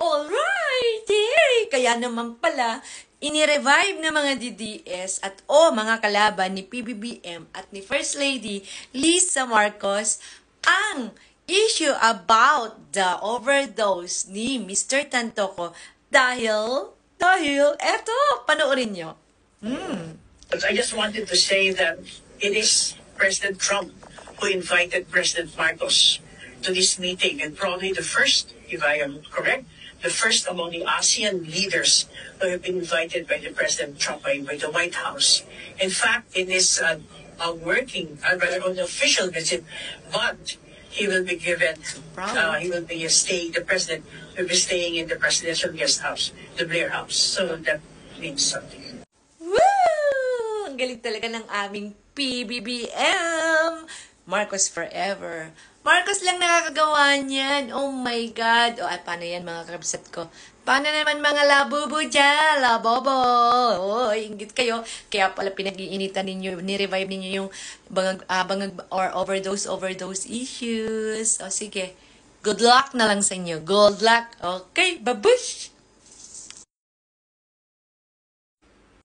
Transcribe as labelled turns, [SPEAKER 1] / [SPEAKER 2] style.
[SPEAKER 1] Alright! Kaya naman pala, inirevive ng mga DDS at mga kalaban ni PBBM at ni First Lady Lisa Marcos ang issue about the overdose ni Mr. Tantoco dahil, eto, panoorin nyo.
[SPEAKER 2] But I just wanted to say that it is President Trump who invited President Marcos to this meeting, and probably the first, if I am correct, the first among the ASEAN leaders who have been invited by the President Trump, by the White House. In fact, it is a working, rather an official visit, but he will be given, he will be staying, the President will be staying in the presidential guest house, the Blair House. So that means something.
[SPEAKER 1] Woo! Ang galing talaga ng aming PBBM! Marcos forever. Marcos lang nakakagawa niyan. Oh my God. Paano yan mga kabsat ko? Paano naman mga labubo dyan? Labobo. Inggit kayo. Kaya pala pinag-iinitan ninyo, ni-revive ninyo yung bangag or overdose issues. Sige. Good luck na lang sa inyo. Good luck. Okay, babush!